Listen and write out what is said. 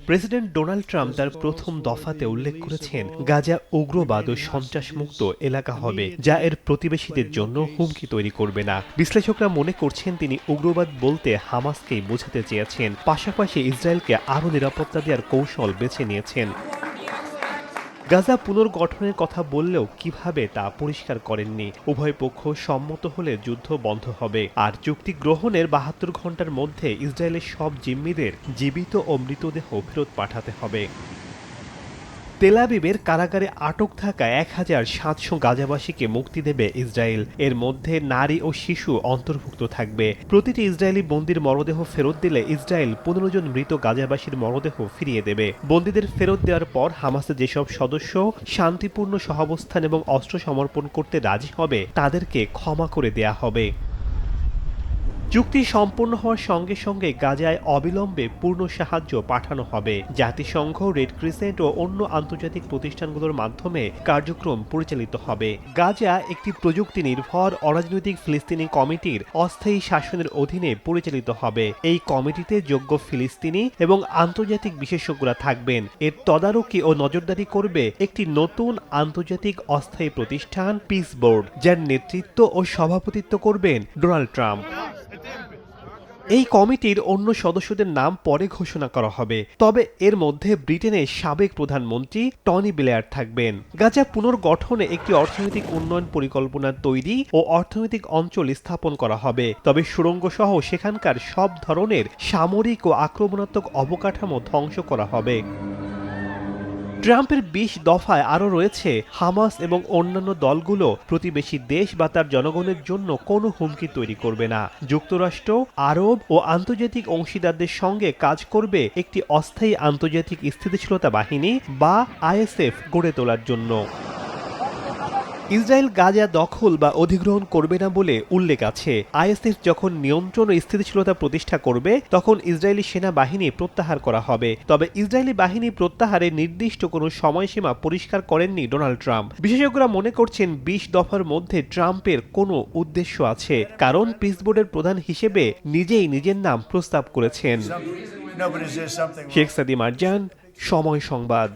President Donald Trump তার প্রথম দফাতে উল্লেখ করেছেন গাজা উগ্রবাদ ও সন্ত্রাসমুক্ত এলাকা হবে, যা এর প্রতিবেশীদের জন্য হুমকি তৈরি করবে না। বিশ্লেষকরা মনে করছেন তিনি উগ্রবাদ বলতে হামাসকেই বোঝাতে চেয়েছেন, পাশাপাশি ইসরায়েলকে আরও নিরাপত্তা দেওয়ার কৌশল বেছে নিয়েছেন। গাজা পুনর্গঠনের কথা বললেও কিভাবে তা পরিষ্কার করেননি। উভয় পক্ষ সম্মত হলে যুদ্ধ বন্ধ হবে, আর চুক্তি গ্রহণের ৭২ ঘন্টার মধ্যে ইসরায়েলের সব জিম্মিদের জীবিত ও মৃতদেহ ফেরত পাঠাতে হবে। তেল আবিবের কারাগারে আটক থাকা ১,৭০০ গাজাবাসীকে মুক্তি দেবে ইসরায়েল। এর মধ্যে নারী ও শিশু অন্তর্ভুক্ত থাকবে। প্রতিটি ইসরায়েলি বন্দির মরদেহ ফেরত দিলে ইসরায়েল ১৫ জন মৃত গাজাবাসীর মরদেহ ফিরিয়ে দেবে। বন্দীদের ফেরত দেওয়ার পর হামাসের যেসব সদস্য শান্তিপূর্ণ সহাবস্থান এবং অস্ত্র সমর্পণ করতে রাজি হবে তাদেরকে ক্ষমা করে দেয়া হবে। চুক্তি সম্পূর্ণ হওয়ার সঙ্গে সঙ্গে গাজায় অবিলম্বে পূর্ণ সাহায্য পাঠানো হবে। জাতিসংঘ, রেড ক্রিসেন্ট ও অন্য আন্তর্জাতিক প্রতিষ্ঠানগুলোর মাধ্যমে কার্যক্রম পরিচালিত হবে। গাজা একটি প্রযুক্তি নির্ভর অরাজনৈতিক ফিলিস্তিনি কমিটির অস্থায়ী শাসনের অধীনে পরিচালিত হবে। এই কমিটিতে যোগ্য ফিলিস্তিনি এবং আন্তর্জাতিক বিশেষজ্ঞরা থাকবেন। এর তদারকি ও নজরদারি করবে একটি নতুন আন্তর্জাতিক অস্থায়ী প্রতিষ্ঠান, পিস বোর্ড, যার নেতৃত্ব ও সভাপতিত্ব করবেন ডোনাল্ড ট্রাম্প। এই কমিটির অন্য সদস্যদের নাম পরে ঘোষণা করা হবে, তবে এর মধ্যে ব্রিটেনের সাবেক প্রধানমন্ত্রী টনি ব্লেয়ার থাকবেন। গাজা পুনর্গঠনে একটি অর্থনৈতিক উন্নয়ন পরিকল্পনা তৈরি ও অর্থনৈতিক অঞ্চল স্থাপন করা হবে, তবে সুড়ঙ্গ সহ সেখানকার সব ধরনের সামরিক ও আক্রমণাত্মক অবকাঠামো ধ্বংস করা হবে। ট্রাম্পের ২০ দফায় আরও রয়েছে হামাস এবং অন্যান্য দলগুলো প্রতিবেশী দেশ বা তার জনগণের জন্য কোনো হুমকি তৈরি করবে না। যুক্তরাষ্ট্র, আরব ও আন্তর্জাতিক অংশীদারদের সঙ্গে কাজ করবে একটি অস্থায়ী আন্তর্জাতিক স্থিতিশীলতা বাহিনী বা আইএসএফ গড়ে তোলার জন্য। ইসরায়েল গাজা দখল বা অধিগ্রহণ করবে না বলে উল্লেখ আছে। আইএসএফ যখন নিয়ন্ত্রণ ও স্থিতিশীলতা প্রতিষ্ঠা করবে তখন ইসরায়েলি সেনাবাহিনী প্রত্যাহার করা হবে। তবে ইসরায়েলি বাহিনী প্রত্যাহারে নির্দিষ্ট কোনো সময়সীমা পরিষ্কার করেননি ডোনাল্ড ট্রাম্প। বিশেষজ্ঞরা মনে করছেন ২০ দফার মধ্যে ট্রাম্পের কোনো উদ্দেশ্য আছে, কারণ পিস বোর্ডের প্রধান হিসেবে নিজেই নিজের নাম প্রস্তাব করেছেন। শেখ সাদি মারজান, সময় সংবাদ।